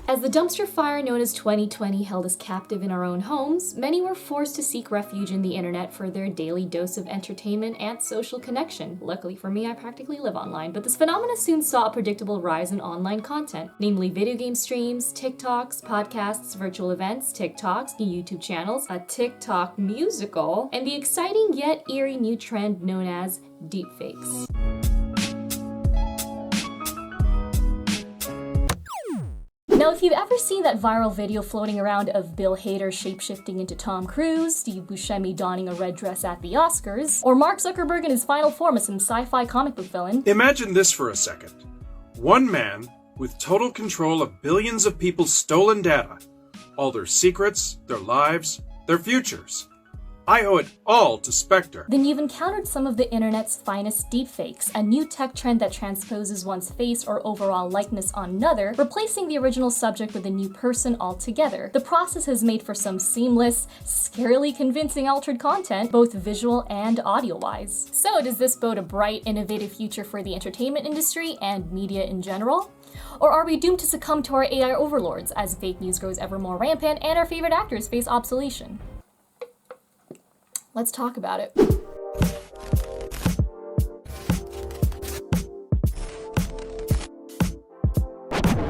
As the dumpster fire known as 2020 held us captive in our own homes, many were forced to seek refuge in the internet for their daily dose of entertainment and social connection. Luckily for me, I practically live online, but this phenomenon soon saw a predictable rise in online content, namely video game streams, TikToks, podcasts, virtual events, TikToks, YouTube channels, a TikTok musical, and the exciting yet eerie new trend known as deepfakes. Now, if you've ever seen that viral video floating around of Bill Hader shapeshifting into Tom Cruise, Steve Buscemi donning a red dress at the Oscars, or Mark Zuckerberg in his final form as some sci-fi comic book villain, imagine this for a second. One man with total control of billions of people's stolen data, all their secrets, their lives, their futures. I owe it all to Spectre. Then you've encountered some of the internet's finest deepfakes, a new tech trend that transposes one's face or overall likeness on another, replacing the original subject with a new person altogether. The process has made for some seamless, scarily convincing altered content, both visual and audio-wise. So does this bode a bright, innovative future for the entertainment industry and media in general? Or are we doomed to succumb to our AI overlords as fake news grows ever more rampant and our favorite actors face obsolescence? Let's talk about it.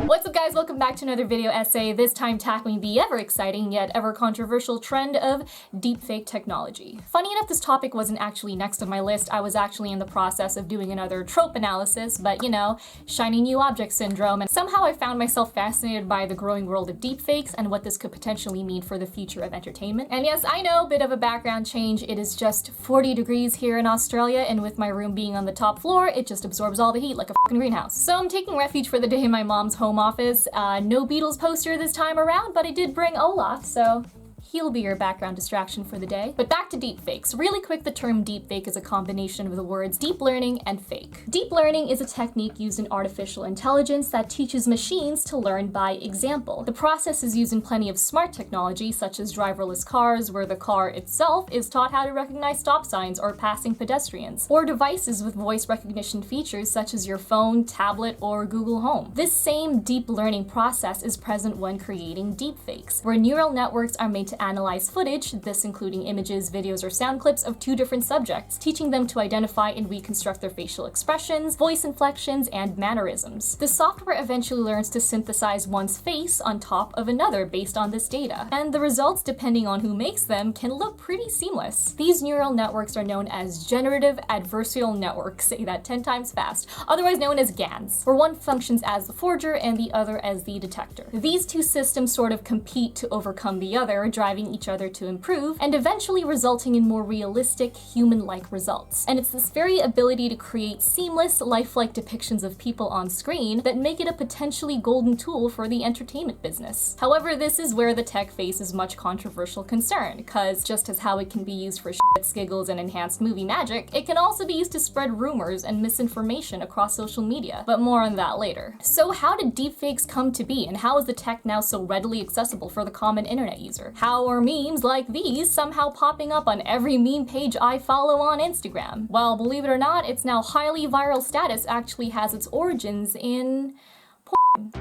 What's up, guys? Welcome back to another video essay, this time tackling the ever-exciting yet ever-controversial trend of deepfake technology. Funny enough, this topic wasn't actually next on my list. I was actually in the process of doing another trope analysis, but you know, shiny new object syndrome, and somehow I found myself fascinated by the growing world of deepfakes and what this could potentially mean for the future of entertainment. And yes, I know, bit of a background change. It is just 40 degrees here in Australia, and with my room being on the top floor, it just absorbs all the heat like a fucking greenhouse. So I'm taking refuge for the day in my mom's home office. No Beatles poster this time around, but I did bring Olaf, so he'll be your background distraction for the day. But back to deepfakes. Really quick, the term deepfake is a combination of the words deep learning and fake. Deep learning is a technique used in artificial intelligence that teaches machines to learn by example. The process is used in plenty of smart technology, such as driverless cars, where the car itself is taught how to recognize stop signs or passing pedestrians, or devices with voice recognition features such as your phone, tablet, or Google Home. This same deep learning process is present when creating deepfakes, where neural networks are made to analyze footage, this including images, videos, or sound clips of two different subjects, teaching them to identify and reconstruct their facial expressions, voice inflections, and mannerisms. The software eventually learns to synthesize one's face on top of another based on this data, and the results, depending on who makes them, can look pretty seamless. These neural networks are known as generative adversarial networks, say that 10 times fast, otherwise known as GANs, where one functions as the forger and the other as the detector. These two systems sort of compete to overcome the other, driving each other to improve, and eventually resulting in more realistic, human-like results. And it's this very ability to create seamless, lifelike depictions of people on screen that make it a potentially golden tool for the entertainment business. However, this is where the tech faces much controversial concern, because just as how it can be used for shit, giggles, and enhanced movie magic, it can also be used to spread rumors and misinformation across social media. But more on that later. So how did deepfakes come to be, and how is the tech now so readily accessible for the common internet user? How are memes like these somehow popping up on every meme page I follow on Instagram? Well, believe it or not, its now highly viral status actually has its origins in porn.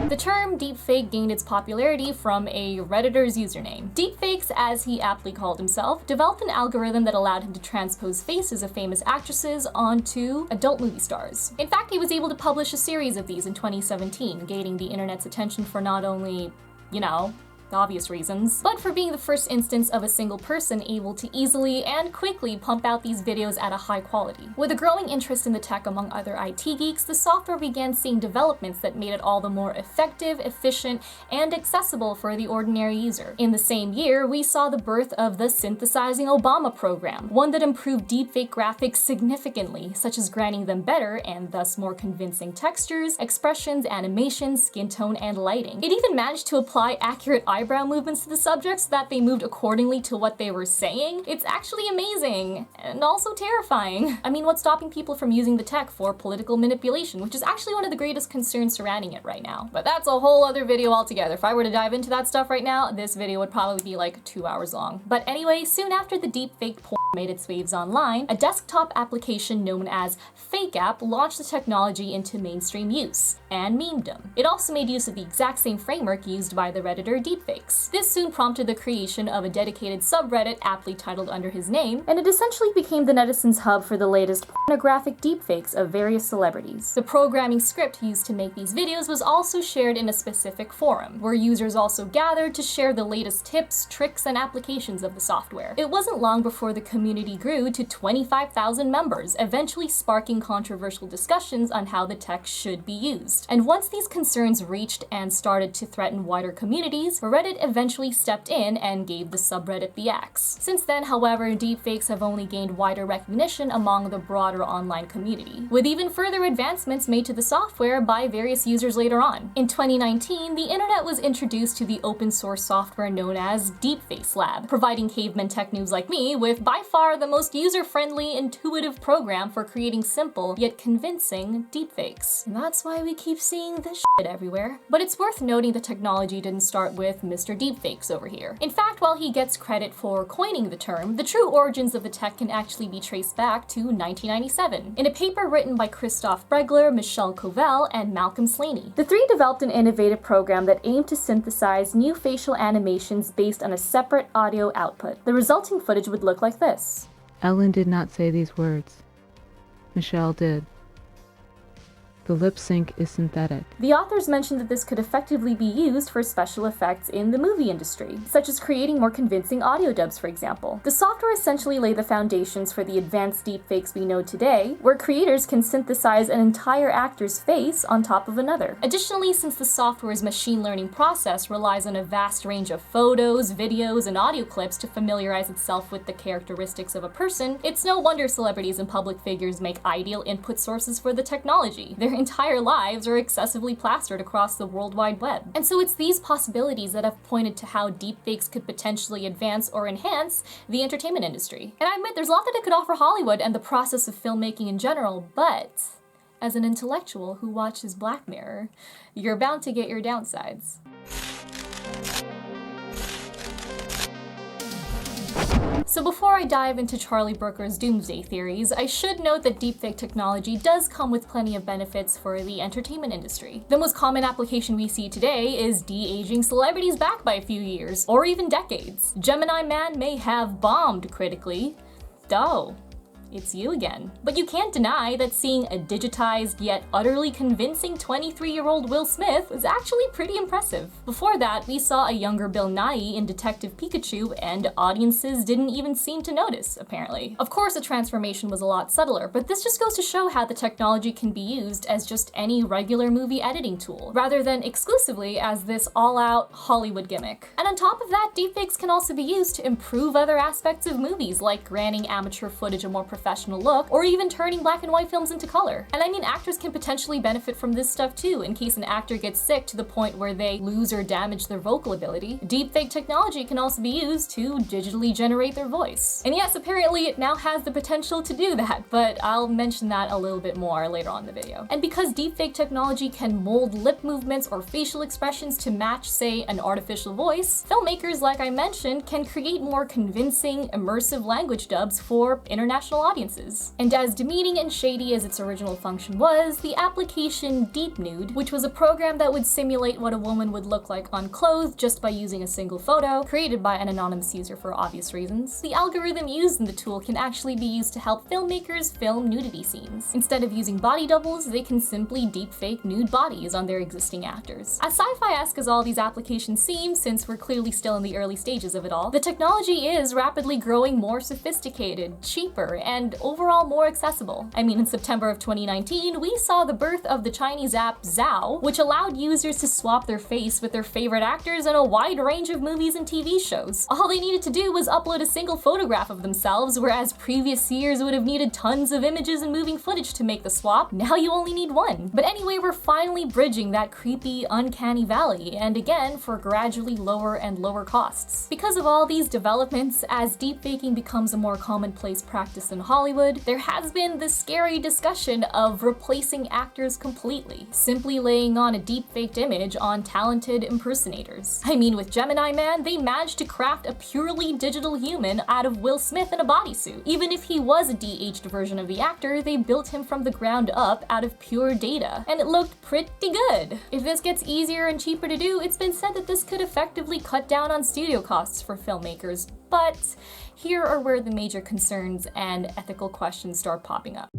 The term deepfake gained its popularity from a Redditor's username. Deepfakes, as he aptly called himself, developed an algorithm that allowed him to transpose faces of famous actresses onto adult movie stars. In fact, he was able to publish a series of these in 2017, gaining the internet's attention for not only, you know, obvious reasons, but for being the first instance of a single person able to easily and quickly pump out these videos at a high quality. With a growing interest in the tech among other IT geeks, the software began seeing developments that made it all the more effective, efficient, and accessible for the ordinary user. In the same year, we saw the birth of the Synthesizing Obama program, one that improved deepfake graphics significantly, such as granting them better and thus more convincing textures, expressions, animations, skin tone, and lighting. It even managed to apply accurate eye eyebrow movements to the subject so that they moved accordingly to what they were saying. It's actually amazing and also terrifying. I mean, what's stopping people from using the tech for political manipulation, which is actually one of the greatest concerns surrounding it right now. But that's a whole other video altogether. If I were to dive into that stuff right now, this video would probably be like 2 hours long. But anyway, soon after the deepfake porn made its waves online, a desktop application known as FakeApp launched the technology into mainstream use and memedom. It also made use of the exact same framework used by the redditor Deepfakes. This soon prompted the creation of a dedicated subreddit aptly titled under his name, and it essentially became the netizens' hub for the latest pornographic deepfakes of various celebrities. The programming script used to make these videos was also shared in a specific forum, where users also gathered to share the latest tips, tricks, and applications of the software. It wasn't long before the community grew to 25,000 members, eventually sparking controversial discussions on how the tech should be used. And once these concerns reached and started to threaten wider communities, Reddit eventually stepped in and gave the subreddit the axe. Since then, however, deepfakes have only gained wider recognition among the broader online community, with even further advancements made to the software by various users later on. In 2019, the internet was introduced to the open source software known as Deepfakes Lab, providing caveman tech noobs like me with by far the most user-friendly, intuitive program for creating simple yet convincing deepfakes. And that's why we keep seeing this shit everywhere. But it's worth noting the technology didn't start with Mr. Deepfakes over here. In fact, while he gets credit for coining the term, the true origins of the tech can actually be traced back to 1997, in a paper written by Christoph Bregler, Michelle Covell, and Malcolm Slaney. The three developed an innovative program that aimed to synthesize new facial animations based on a separate audio output. The resulting footage would look like this. Ellen did not say these words. Michelle did. The lip sync is synthetic. The authors mentioned that this could effectively be used for special effects in the movie industry, such as creating more convincing audio dubs, for example. The software essentially laid the foundations for the advanced deepfakes we know today, where creators can synthesize an entire actor's face on top of another. Additionally, since the software's machine learning process relies on a vast range of photos, videos, and audio clips to familiarize itself with the characteristics of a person, it's no wonder celebrities and public figures make ideal input sources for the technology. Their entire lives are excessively plastered across the World Wide Web. And so it's these possibilities that have pointed to how deepfakes could potentially advance or enhance the entertainment industry. And I admit there's a lot that it could offer Hollywood and the process of filmmaking in general, but as an intellectual who watches Black Mirror, you're bound to get your downsides. So before I dive into Charlie Brooker's doomsday theories, I should note that deepfake technology does come with plenty of benefits for the entertainment industry. The most common application we see today is de-aging celebrities back by a few years, or even decades. Gemini Man may have bombed critically. Oh, it's you again. But you can't deny that seeing a digitized yet utterly convincing 23-year-old Will Smith was actually pretty impressive. Before that, we saw a younger Bill Nighy in Detective Pikachu, and audiences didn't even seem to notice, apparently. Of course, the transformation was a lot subtler, but this just goes to show how the technology can be used as just any regular movie editing tool, rather than exclusively as this all-out Hollywood gimmick. And on top of that, deepfakes can also be used to improve other aspects of movies, like granting amateur footage a more professional look, or even turning black and white films into color. And I mean, actors can potentially benefit from this stuff too, in case an actor gets sick to the point where they lose or damage their vocal ability. Deepfake technology can also be used to digitally generate their voice. And yes, apparently it now has the potential to do that, but I'll mention that a little bit more later on in the video. And because deepfake technology can mold lip movements or facial expressions to match, say, an artificial voice, filmmakers, like I mentioned, can create more convincing, immersive language dubs for international audiences. And as demeaning and shady as its original function was, the application Deep Nude, which was a program that would simulate what a woman would look like unclothed just by using a single photo, created by an anonymous user for obvious reasons, the algorithm used in the tool can actually be used to help filmmakers film nudity scenes. Instead of using body doubles, they can simply deepfake nude bodies on their existing actors. As sci-fi-esque as all these applications seem, since we're clearly still in the early stages of it all, the technology is rapidly growing more sophisticated, cheaper, and and overall more accessible. I mean, in September of 2019, we saw the birth of the Chinese app Zhao, which allowed users to swap their face with their favorite actors in a wide range of movies and TV shows. All they needed to do was upload a single photograph of themselves, whereas previous years would have needed tons of images and moving footage to make the swap. Now you only need one. But anyway, we're finally bridging that creepy, uncanny valley, and again, for gradually lower and lower costs. Because of all these developments, as deepfaking becomes a more commonplace practice in Hollywood, there has been this scary discussion of replacing actors completely, simply laying on a deepfaked image on talented impersonators. I mean, with Gemini Man, they managed to craft a purely digital human out of Will Smith in a bodysuit. Even if he was a de-aged version of the actor, they built him from the ground up out of pure data, and it looked pretty good. If this gets easier and cheaper to do, it's been said that this could effectively cut down on studio costs for filmmakers, but here are where the major concerns and ethical questions start popping up.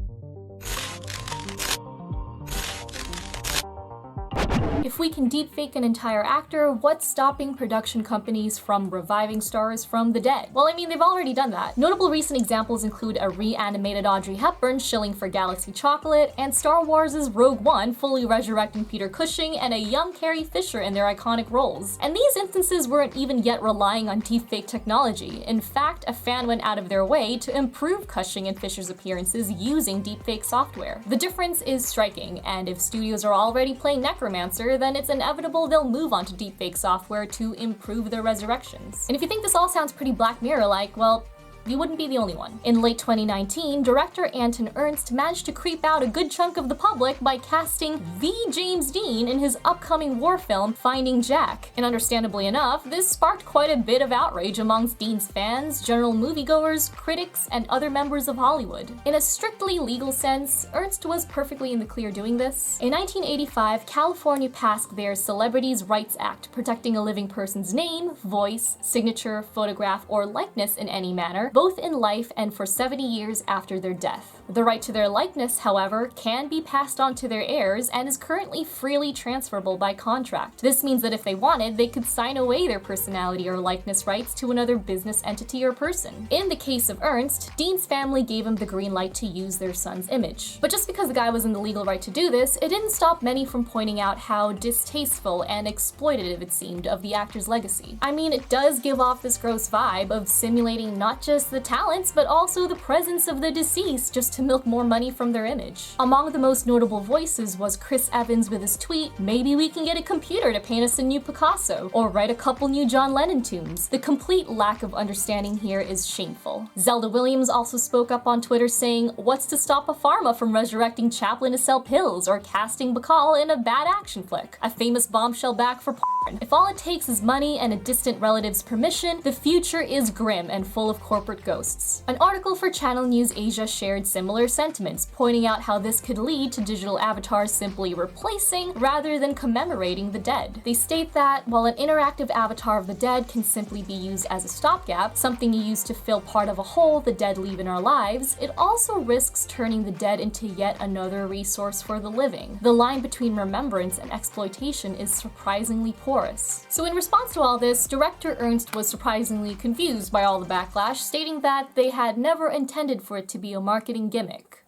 If we can deepfake an entire actor, what's stopping production companies from reviving stars from the dead? Well, I mean, they've already done that. Notable recent examples include a reanimated Audrey Hepburn shilling for Galaxy Chocolate, and Star Wars' Rogue One fully resurrecting Peter Cushing and a young Carrie Fisher in their iconic roles. And these instances weren't even yet relying on deepfake technology. In fact, a fan went out of their way to improve Cushing and Fisher's appearances using deepfake software. The difference is striking, and if studios are already playing Necromancer, then it's inevitable they'll move on to deepfake software to improve their resurrections. And if you think this all sounds pretty Black Mirror-like, well, you wouldn't be the only one. In late 2019, director Anton Ernst managed to creep out a good chunk of the public by casting the James Dean in his upcoming war film, Finding Jack. And understandably enough, this sparked quite a bit of outrage amongst Dean's fans, general moviegoers, critics, and other members of Hollywood. In a strictly legal sense, Ernst was perfectly in the clear doing this. In 1985, California passed their Celebrities' Rights Act, protecting a living person's name, voice, signature, photograph, or likeness in any manner, both in life and for 70 years after their death. The right to their likeness, however, can be passed on to their heirs and is currently freely transferable by contract. This means that if they wanted, they could sign away their personality or likeness rights to another business entity or person. In the case of Ernst, Dean's family gave him the green light to use their son's image. But just because the guy was in the legal right to do this, it didn't stop many from pointing out how distasteful and exploitative it seemed of the actor's legacy. I mean, it does give off this gross vibe of simulating not just the talents, but also the presence of the deceased just to milk more money from their image. Among the most notable voices was Chris Evans with his tweet, "Maybe we can get a computer to paint us a new Picasso, or write a couple new John Lennon tunes." The complete lack of understanding here is shameful. Zelda Williams also spoke up on Twitter saying, "What's to stop a pharma from resurrecting Chaplin to sell pills, or casting Bacall in a bad action flick? A famous bombshell back for porn. If all it takes is money and a distant relative's permission, the future is grim and full of corporate ghosts." An article for Channel News Asia shared similar sentiments, pointing out how this could lead to digital avatars simply replacing rather than commemorating the dead. They state that while an interactive avatar of the dead can simply be used as a stopgap, something you use to fill part of a hole the dead leave in our lives, it also risks turning the dead into yet another resource for the living. The line between remembrance and exploitation is surprisingly porous. So in response to all this, director Ernst was surprisingly confused by all the backlash, stating that they had never intended for it to be a marketing gimmick.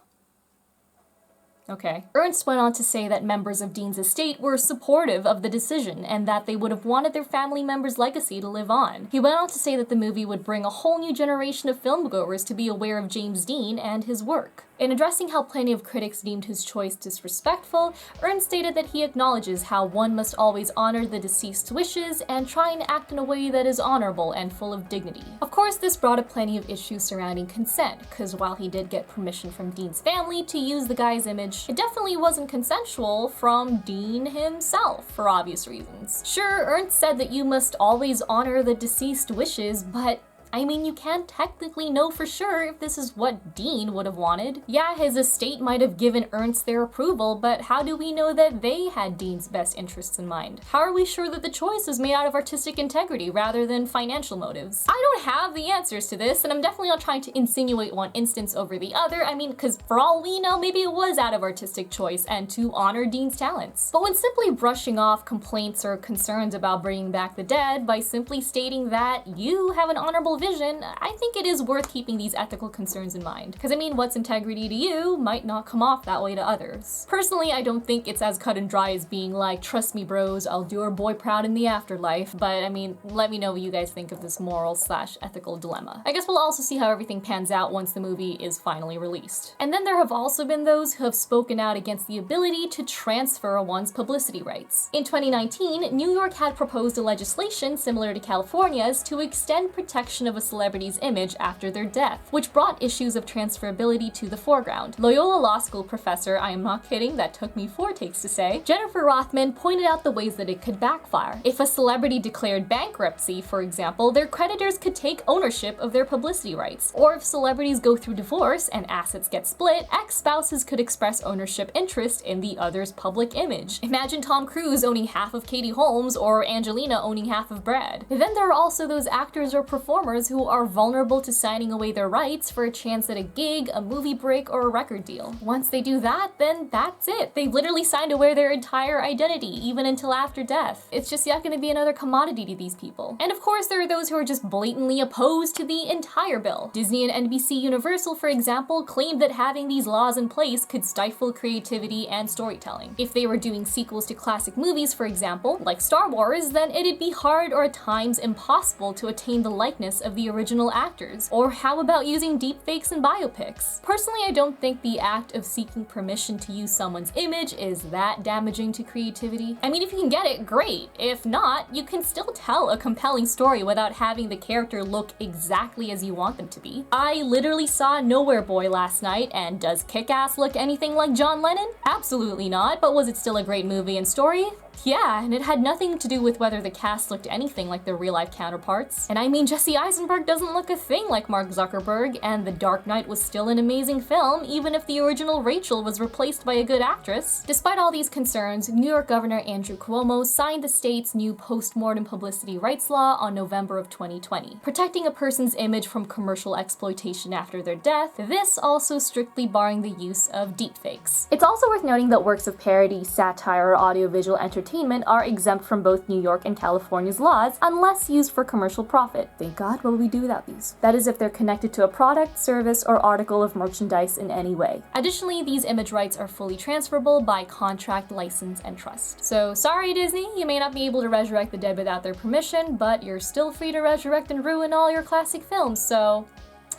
Okay. Ernst went on to say that members of Dean's estate were supportive of the decision and that they would have wanted their family member's legacy to live on. He went on to say that the movie would bring a whole new generation of filmgoers to be aware of James Dean and his work. In addressing how plenty of critics deemed his choice disrespectful, Ernst stated that he acknowledges how one must always honor the deceased's wishes and try and act in a way that is honorable and full of dignity. Of course, this brought up plenty of issues surrounding consent, because while he did get permission from Dean's family to use the guy's image, it definitely wasn't consensual from Dean himself, for obvious reasons. Sure, Ernst said that you must always honor the deceased's wishes, but I mean, you can't technically know for sure if this is what Dean would have wanted. Yeah, his estate might have given Ernst their approval, but how do we know that they had Dean's best interests in mind? How are we sure that the choice was made out of artistic integrity rather than financial motives? I don't have the answers to this, and I'm definitely not trying to insinuate one instance over the other. I mean, because for all we know, maybe it was out of artistic choice and to honor Dean's talents. But when simply brushing off complaints or concerns about bringing back the dead by simply stating that you have an honorable vision, I think it is worth keeping these ethical concerns in mind. Because I mean, what's integrity to you might not come off that way to others. Personally, I don't think it's as cut and dry as being like, trust me bros, I'll do our boy proud in the afterlife, but I mean, let me know what you guys think of this moral/ethical dilemma. I guess we'll also see how everything pans out once the movie is finally released. And then there have also been those who have spoken out against the ability to transfer one's publicity rights. In 2019, New York had proposed a legislation similar to California's to extend protection of a celebrity's image after their death, which brought issues of transferability to the foreground. Loyola Law School professor, I am not kidding, that took me 4 takes to say, Jennifer Rothman pointed out the ways that it could backfire. If a celebrity declared bankruptcy, for example, their creditors could take ownership of their publicity rights. Or if celebrities go through divorce and assets get split, ex-spouses could express ownership interest in the other's public image. Imagine Tom Cruise owning half of Katie Holmes or Angelina owning half of Brad. Then there are also those actors or performers who are vulnerable to signing away their rights for a chance at a gig, a movie break, or a record deal. Once they do that, then that's it. They've literally signed away their entire identity, even until after death. It's just not going to be another commodity to these people. And of course, there are those who are just blatantly opposed to the entire bill. Disney and NBC Universal, for example, claimed that having these laws in place could stifle creativity and storytelling. If they were doing sequels to classic movies, for example, like Star Wars, then it'd be hard or at times impossible to attain the likeness of the original actors. Or how about using deepfakes in biopics? Personally, I don't think the act of seeking permission to use someone's image is that damaging to creativity. I mean, if you can get it, great. If not, you can still tell a compelling story without having the character look exactly as you want them to be. I literally saw Nowhere Boy last night, and does Kick-Ass look anything like John Lennon? Absolutely not, but was it still a great movie and story? Yeah, and it had nothing to do with whether the cast looked anything like their real-life counterparts. And I mean, Jesse Eisenberg doesn't look a thing like Mark Zuckerberg, and The Dark Knight was still an amazing film, even if the original Rachel was replaced by a good actress. Despite all these concerns, New York Governor Andrew Cuomo signed the state's new Postmortem publicity rights law on November of 2020, protecting a person's image from commercial exploitation after their death, this also strictly barring the use of deepfakes. It's also worth noting that works of parody, satire, or audiovisual entertainment are exempt from both New York and California's laws unless used for commercial profit. Thank God, what would we do without these? That is if they're connected to a product, service, or article of merchandise in any way. Additionally, these image rights are fully transferable by contract, license, and trust. So sorry Disney, you may not be able to resurrect the dead without their permission, but you're still free to resurrect and ruin all your classic films, so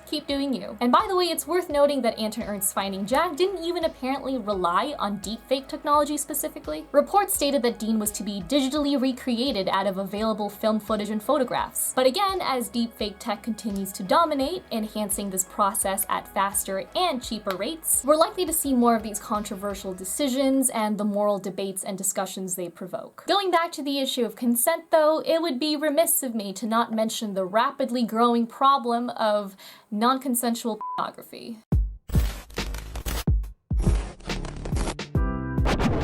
keep doing you. And by the way, it's worth noting that Anton Ernst's Finding Jack didn't even apparently rely on deepfake technology specifically. Reports stated that Dean was to be digitally recreated out of available film footage and photographs. But again, as deepfake tech continues to dominate, enhancing this process at faster and cheaper rates, we're likely to see more of these controversial decisions and the moral debates and discussions they provoke. Going back to the issue of consent though, it would be remiss of me to not mention the rapidly growing problem of non-consensual pornography.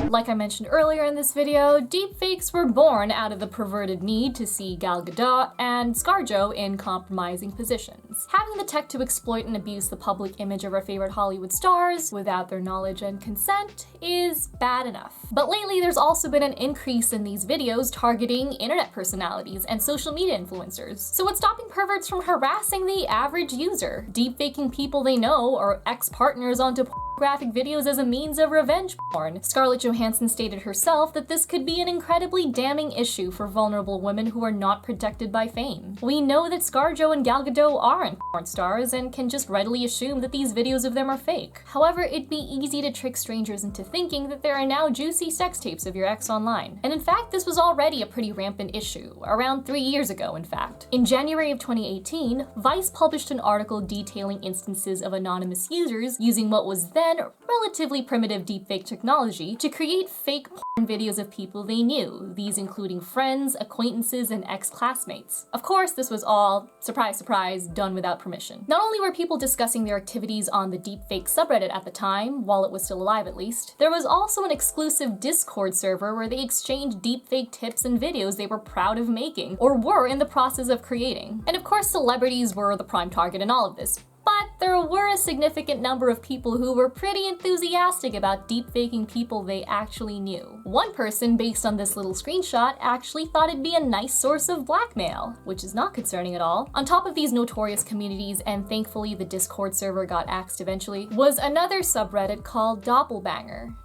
Like I mentioned earlier in this video, deepfakes were born out of the perverted need to see Gal Gadot and ScarJo in compromising positions. Having the tech to exploit and abuse the public image of our favorite Hollywood stars without their knowledge and consent is bad enough. But lately, there's also been an increase in these videos targeting internet personalities and social media influencers. So what's stopping perverts from harassing the average user? Deepfaking people they know or ex-partners onto pornographic videos as a means of revenge porn. Scarlett Johansson stated herself that this could be an incredibly damning issue for vulnerable women who are not protected by fame. We know that ScarJo and Gal Gadot aren't porn stars and can just readily assume that these videos of them are fake. However, it'd be easy to trick strangers into thinking that there are now juicy sex tapes of your ex online. And in fact, this was already a pretty rampant issue, around 3 years ago in fact. In January of 2018, Vice published an article detailing instances of anonymous users using what was then relatively primitive deepfake technology to create fake porn videos of people they knew, these including friends, acquaintances, and ex-classmates. Of course, this was all, surprise surprise, done without permission. Not only were people discussing their activities on the deepfake subreddit at the time, while it was still alive at least, there was also an exclusive Discord server where they exchanged deepfake tips and videos they were proud of making, or were in the process of creating. And of course, celebrities were the prime target in all of this. But there were a significant number of people who were pretty enthusiastic about deepfaking people they actually knew. One person, based on this little screenshot, actually thought it'd be a nice source of blackmail, which is not concerning at all. On top of these notorious communities, and thankfully the Discord server got axed eventually, was another subreddit called Doppelbanger.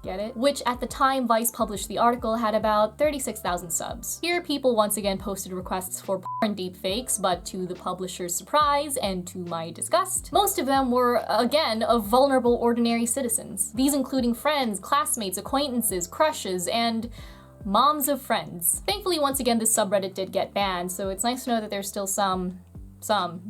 Get it? Which at the time Vice published the article had about 36,000 subs. Here people once again posted requests for porn deepfakes, but to the publisher's surprise and to my disgust, most of them were, again, of vulnerable ordinary citizens. These including friends, classmates, acquaintances, crushes, and moms of friends. Thankfully, once again, this subreddit did get banned, so it's nice to know that there's still some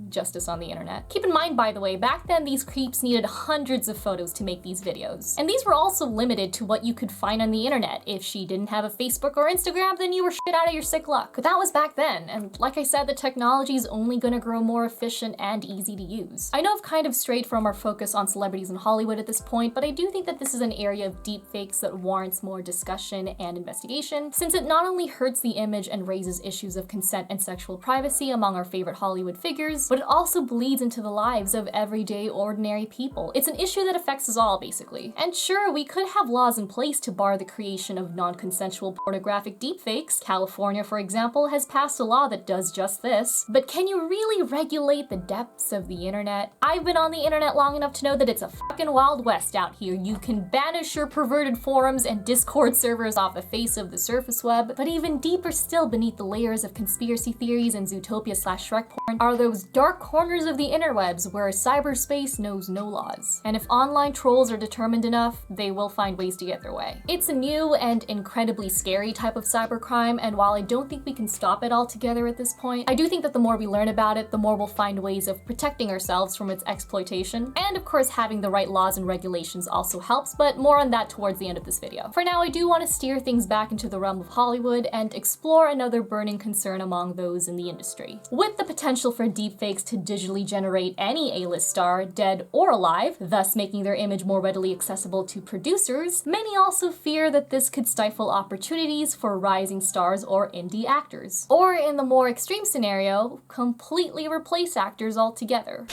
justice on the internet. Keep in mind, by the way, back then these creeps needed hundreds of photos to make these videos. And these were also limited to what you could find on the internet. If she didn't have a Facebook or Instagram, then you were shit out of your sick luck. But that was back then, and like I said, the technology is only gonna grow more efficient and easy to use. I know I've kind of strayed from our focus on celebrities in Hollywood at this point, but I do think that this is an area of deepfakes that warrants more discussion and investigation, since it not only hurts the image and raises issues of consent and sexual privacy among our favorite Hollywood figures, but it also bleeds into the lives of everyday ordinary people. It's an issue that affects us all, basically. And sure, we could have laws in place to bar the creation of non-consensual pornographic deepfakes. California, for example, has passed a law that does just this. But can you really regulate the depths of the internet? I've been on the internet long enough to know that it's a fucking Wild West out here. You can banish your perverted forums and Discord servers off the face of the surface web, but even deeper still beneath the layers of conspiracy theories and Zootopia/Shrek porn are those dark corners of the interwebs where cyberspace knows no laws. And if online trolls are determined enough, they will find ways to get their way. It's a new and incredibly scary type of cybercrime, and while I don't think we can stop it altogether at this point, I do think that the more we learn about it, the more we'll find ways of protecting ourselves from its exploitation. And of course, having the right laws and regulations also helps, but more on that towards the end of this video. For now, I do want to steer things back into the realm of Hollywood and explore another burning concern among those in the industry. With the potential for deepfakes to digitally generate any A-list star, dead or alive, thus making their image more readily accessible to producers, many also fear that this could stifle opportunities for rising stars or indie actors. Or in the more extreme scenario, completely replace actors altogether.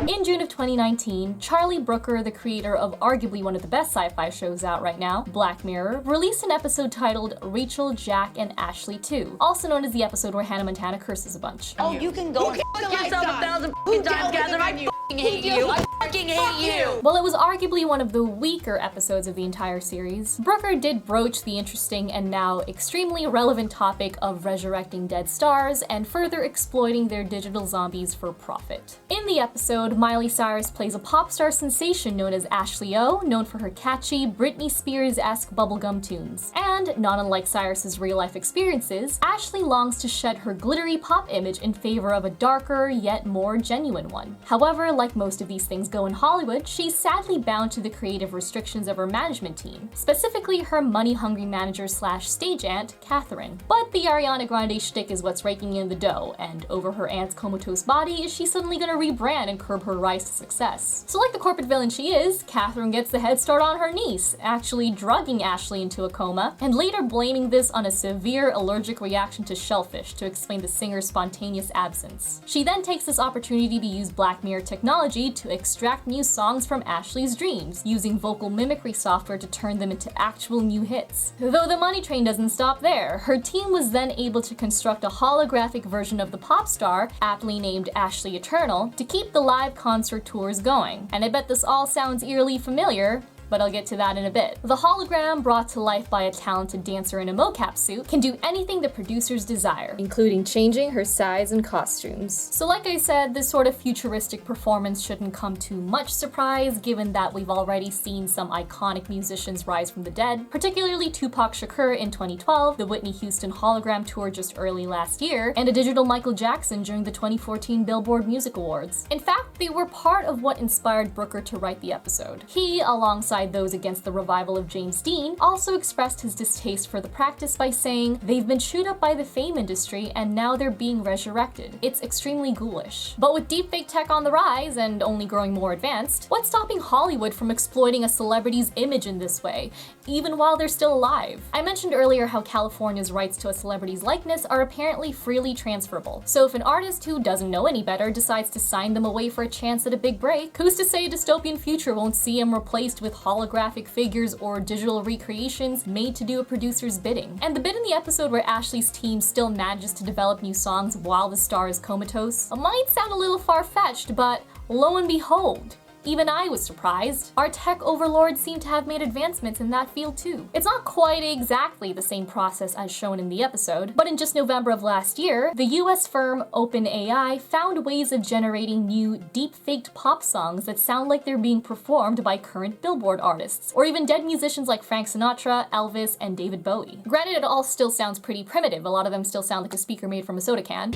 In June of 2019, Charlie Brooker, the creator of arguably one of the best sci-fi shows out right now, Black Mirror, released an episode titled Rachel, Jack, and Ashley 2, also known as the episode where Hannah Montana curses a bunch. Oh, you can go and fuck yourself 1,000 times, Catherine. I fucking hate you. I fucking hate you. While it was arguably one of the weaker episodes of the entire series, Brooker did broach the interesting and now extremely relevant topic of resurrecting dead stars and further exploiting their digital zombies for profit. In the episode, Miley Cyrus plays a pop star sensation known as Ashley O, known for her catchy, Britney Spears-esque bubblegum tunes. And, not unlike Cyrus's real-life experiences, Ashley longs to shed her glittery pop image in favor of a darker, yet more genuine one. However, like most of these things go in Hollywood, she's sadly bound to the creative restrictions of her management team, specifically her money-hungry manager/stage aunt, Catherine. But the Ariana Grande shtick is what's raking in the dough, and over her aunt's comatose body, is she suddenly gonna rebrand and curb her rise to success? So like the corporate villain she is, Catherine gets the head start on her niece, actually drugging Ashley into a coma, and later blaming this on a severe allergic reaction to shellfish to explain the singer's spontaneous absence. She then takes this opportunity to use Black Mirror technology to extract new songs from Ashley's dreams, using vocal mimicry software to turn them into actual new hits. Though the money train doesn't stop there, her team was then able to construct a holographic version of the pop star, aptly named Ashley Eternal, to keep the live concert tours going. And I bet this all sounds eerily familiar, but I'll get to that in a bit. The hologram, brought to life by a talented dancer in a mocap suit, can do anything the producers desire, including changing her size and costumes. So like I said, this sort of futuristic performance shouldn't come to much surprise, given that we've already seen some iconic musicians rise from the dead, particularly Tupac Shakur in 2012, the Whitney Houston hologram tour just early last year, and a digital Michael Jackson during the 2014 Billboard Music Awards. In fact, they were part of what inspired Brooker to write the episode. He, alongside alongside those against the revival of James Dean, also expressed his distaste for the practice by saying, "They've been chewed up by the fame industry and now they're being resurrected. It's extremely ghoulish." But with deepfake tech on the rise and only growing more advanced, what's stopping Hollywood from exploiting a celebrity's image in this way, even while they're still alive? I mentioned earlier how California's rights to a celebrity's likeness are apparently freely transferable. So if an artist who doesn't know any better decides to sign them away for a chance at a big break, who's to say a dystopian future won't see him replaced with holographic figures or digital recreations made to do a producer's bidding? And the bit in the episode where Ashley's team still manages to develop new songs while the star is comatose might sound a little far-fetched, but lo and behold, even I was surprised. Our tech overlords seem to have made advancements in that field too. It's not quite exactly the same process as shown in the episode, but in just November of last year, the US firm OpenAI found ways of generating new deep-faked pop songs that sound like they're being performed by current Billboard artists, or even dead musicians like Frank Sinatra, Elvis, and David Bowie. Granted, it all still sounds pretty primitive. A lot of them still sound like a speaker made from a soda can.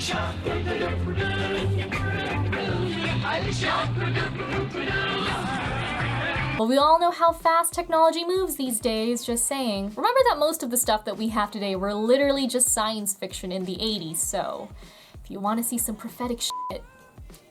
But we all know how fast technology moves these days, just saying. Remember that most of the stuff that we have today were literally just science fiction in the 80s, so if you want to see some prophetic shit,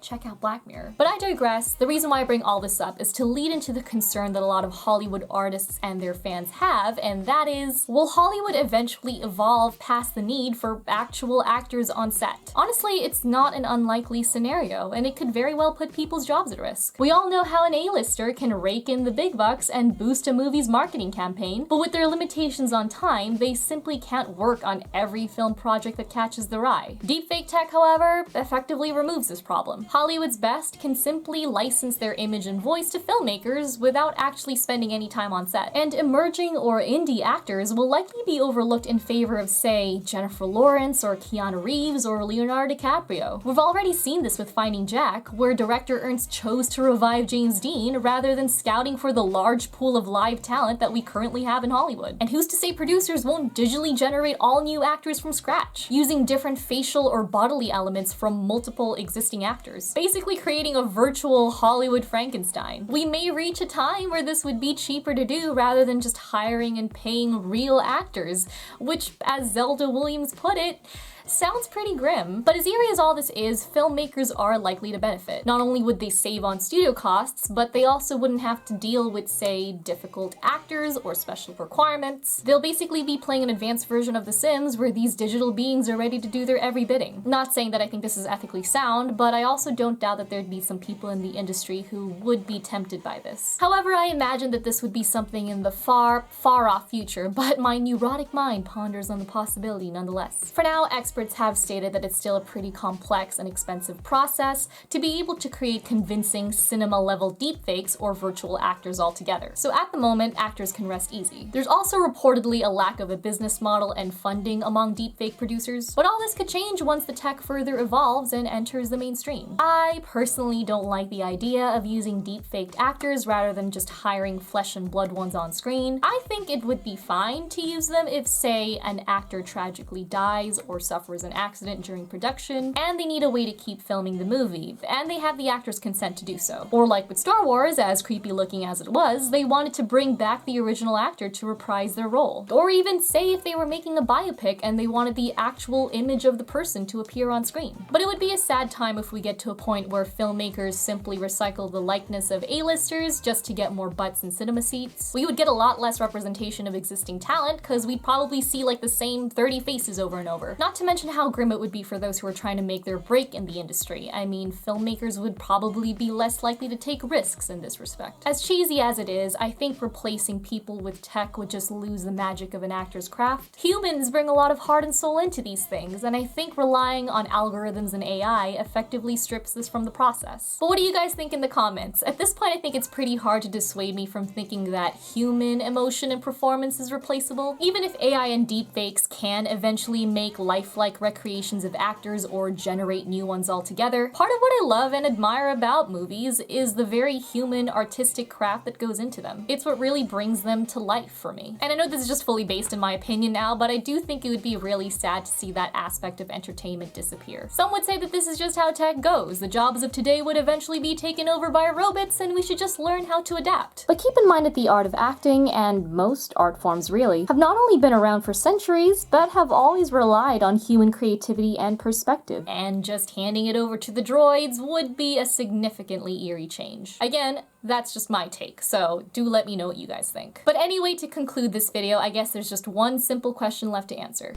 check out Black Mirror. But I digress. The reason why I bring all this up is to lead into the concern that a lot of Hollywood artists and their fans have, and that is, will Hollywood eventually evolve past the need for actual actors on set? Honestly, it's not an unlikely scenario, and it could very well put people's jobs at risk. We all know how an A-lister can rake in the big bucks and boost a movie's marketing campaign, but with their limitations on time, they simply can't work on every film project that catches their eye. Deepfake tech, however, effectively removes this problem. Hollywood's best can simply license their image and voice to filmmakers without actually spending any time on set. And emerging or indie actors will likely be overlooked in favor of, say, Jennifer Lawrence or Keanu Reeves or Leonardo DiCaprio. We've already seen this with Finding Jack, where director Ernst chose to revive James Dean rather than scouting for the large pool of live talent that we currently have in Hollywood. And who's to say producers won't digitally generate all new actors from scratch, using different facial or bodily elements from multiple existing actors, basically creating a virtual Hollywood Frankenstein. We may reach a time where this would be cheaper to do rather than just hiring and paying real actors, which, as Zelda Williams put it, sounds pretty grim. But as eerie as all this is, filmmakers are likely to benefit. Not only would they save on studio costs, but they also wouldn't have to deal with, say, difficult actors or special requirements. They'll basically be playing an advanced version of The Sims where these digital beings are ready to do their every bidding. Not saying that I think this is ethically sound, but I also don't doubt that there'd be some people in the industry who would be tempted by this. However, I imagine that this would be something in the far, far off future, but my neurotic mind ponders on the possibility nonetheless. For now, experts have stated that it's still a pretty complex and expensive process to be able to create convincing cinema-level deepfakes or virtual actors altogether. So at the moment, actors can rest easy. There's also reportedly a lack of a business model and funding among deepfake producers, but all this could change once the tech further evolves and enters the mainstream. I personally don't like the idea of using deepfaked actors rather than just hiring flesh and blood ones on screen. I think it would be fine to use them if, say, an actor tragically dies or suffers an accident during production, and they need a way to keep filming the movie, and they have the actor's consent to do so. Or like with Star Wars, as creepy looking as it was, they wanted to bring back the original actor to reprise their role. Or even say if they were making a biopic and they wanted the actual image of the person to appear on screen. But it would be a sad time if we get to a point where filmmakers simply recycle the likeness of A-listers just to get more butts in cinema seats. We would get a lot less representation of existing talent because we'd probably see like the same 30 faces over and over. Not to mention how grim it would be for those who are trying to make their break in the industry. I mean, filmmakers would probably be less likely to take risks in this respect. As cheesy as it is, I think replacing people with tech would just lose the magic of an actor's craft. Humans bring a lot of heart and soul into these things, and I think relying on algorithms and AI effectively strips this from the process. But what do you guys think in the comments? At this point, I think it's pretty hard to dissuade me from thinking that human emotion and performance is replaceable. Even if AI and deepfakes can eventually make lifelike recreations of actors or generate new ones altogether, part of what I love and admire about movies is the very human, artistic craft that goes into them. It's what really brings them to life for me. And I know this is just fully based in my opinion now, but I do think it would be really sad to see that aspect of entertainment disappear. Some would say that this is just how tech goes. goes. The jobs of today would eventually be taken over by robots, and we should just learn how to adapt. But keep in mind that the art of acting, and most art forms really, have not only been around for centuries, but have always relied on human creativity and perspective. And just handing it over to the droids would be a significantly eerie change. Again, that's just my take, so do let me know what you guys think. But anyway, to conclude this video, I guess there's just one simple question left to answer.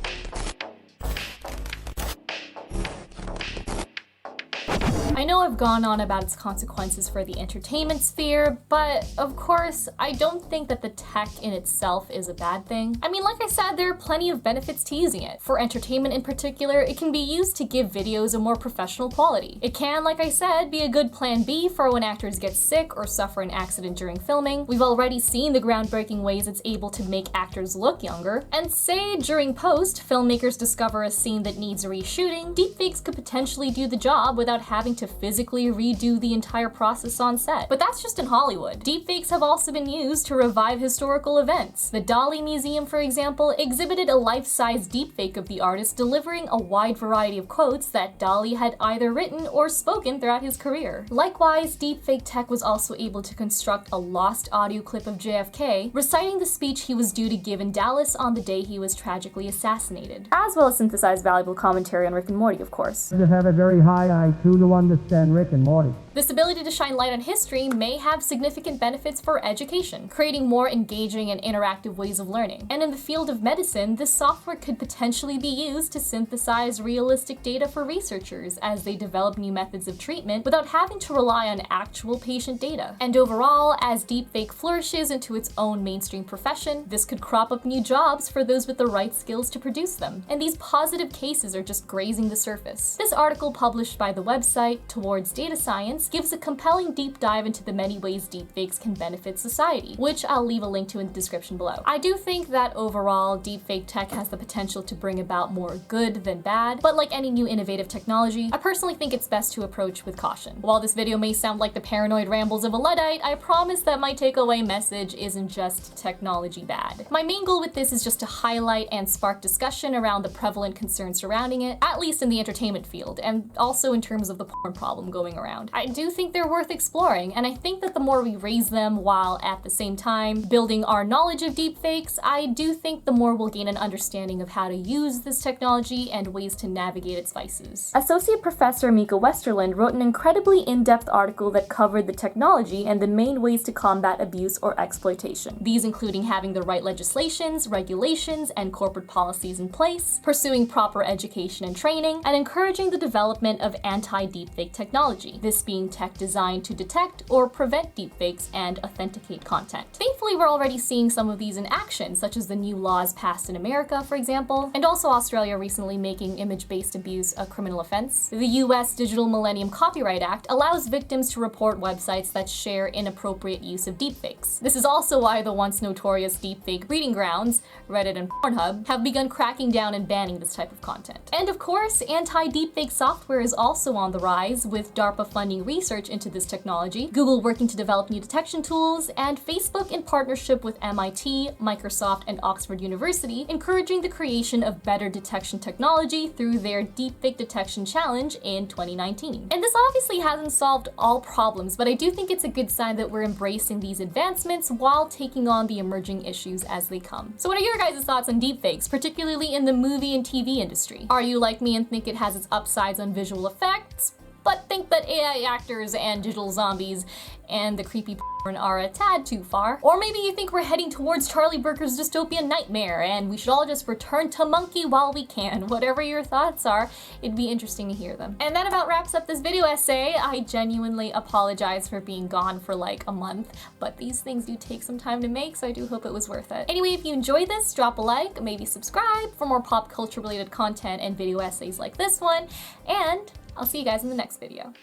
I know I've gone on about its consequences for the entertainment sphere, but of course, I don't think that the tech in itself is a bad thing. I mean, like I said, there are plenty of benefits to using it. For entertainment in particular, it can be used to give videos a more professional quality. It can, like I said, be a good plan B for when actors get sick or suffer an accident during filming. We've already seen the groundbreaking ways it's able to make actors look younger. And say during post, filmmakers discover a scene that needs reshooting, deepfakes could potentially do the job without having to physically redo the entire process on set. But that's just in Hollywood. Deepfakes have also been used to revive historical events. The Dali Museum, for example, exhibited a life-size deepfake of the artist delivering a wide variety of quotes that Dali had either written or spoken throughout his career. Likewise, deepfake tech was also able to construct a lost audio clip of JFK reciting the speech he was due to give in Dallas on the day he was tragically assassinated, as well as synthesize valuable commentary on Rick and Morty, of course. Just have a very high IQ to understand Rick and Morty. This ability to shine light on history may have significant benefits for education, creating more engaging and interactive ways of learning. And in the field of medicine, this software could potentially be used to synthesize realistic data for researchers as they develop new methods of treatment without having to rely on actual patient data. And overall, as deepfake flourishes into its own mainstream profession, this could crop up new jobs for those with the right skills to produce them. And these positive cases are just grazing the surface. This article, published by the website Towards Data Science, gives a compelling deep dive into the many ways deepfakes can benefit society, which I'll leave a link to in the description below. I do think that overall, deepfake tech has the potential to bring about more good than bad, but like any new innovative technology, I personally think it's best to approach with caution. While this video may sound like the paranoid rambles of a Luddite, I promise that my takeaway message isn't just technology bad. My main goal with this is just to highlight and spark discussion around the prevalent concerns surrounding it, at least in the entertainment field, and also in terms of the porn problem going around. I do think they're worth exploring, and I think that the more we raise them while at the same time building our knowledge of deepfakes, I do think the more we'll gain an understanding of how to use this technology and ways to navigate its vices. Associate Professor Mika Westerland wrote an incredibly in-depth article that covered the technology and the main ways to combat abuse or exploitation. These including having the right legislations, regulations, and corporate policies in place, pursuing proper education and training, and encouraging the development of anti-deepfake technology, this being tech designed to detect or prevent deepfakes and authenticate content. Thankfully, we're already seeing some of these in action, such as the new laws passed in America, for example, and also Australia recently making image-based abuse a criminal offense. The US Digital Millennium Copyright Act allows victims to report websites that share inappropriate use of deepfakes. This is also why the once notorious deepfake breeding grounds, Reddit and Pornhub, have begun cracking down and banning this type of content. And of course, anti-deepfake software is also on the rise, with DARPA funding research into this technology, Google working to develop new detection tools, and Facebook in partnership with MIT, Microsoft, and Oxford University encouraging the creation of better detection technology through their Deepfake Detection Challenge in 2019. And this obviously hasn't solved all problems, but I do think it's a good sign that we're embracing these advancements while taking on the emerging issues as they come. So what are your guys' thoughts on deepfakes, particularly in the movie and TV industry? Are you like me and think it has its upsides on visual effects, but think that AI actors and digital zombies and the creepy porn are a tad too far? Or maybe you think we're heading towards Charlie Brooker's dystopian nightmare and we should all just return to monkey while we can. Whatever your thoughts are, it'd be interesting to hear them. And that about wraps up this video essay. I genuinely apologize for being gone for like a month, but these things do take some time to make, so I do hope it was worth it. Anyway, if you enjoyed this, drop a like, maybe subscribe for more pop culture related content and video essays like this one, and I'll see you guys in the next video.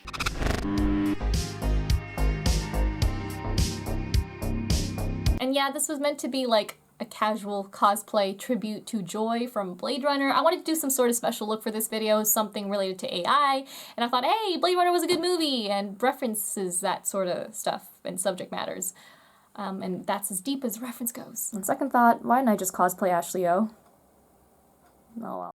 And yeah, this was meant to be like a casual cosplay tribute to Joy from Blade Runner. I wanted to do some sort of special look for this video, something related to AI, and I thought, hey, Blade Runner was a good movie, and references that sort of stuff and subject matters. And that's as deep as reference goes. On second thought, why didn't I just cosplay Ashley O? Oh well.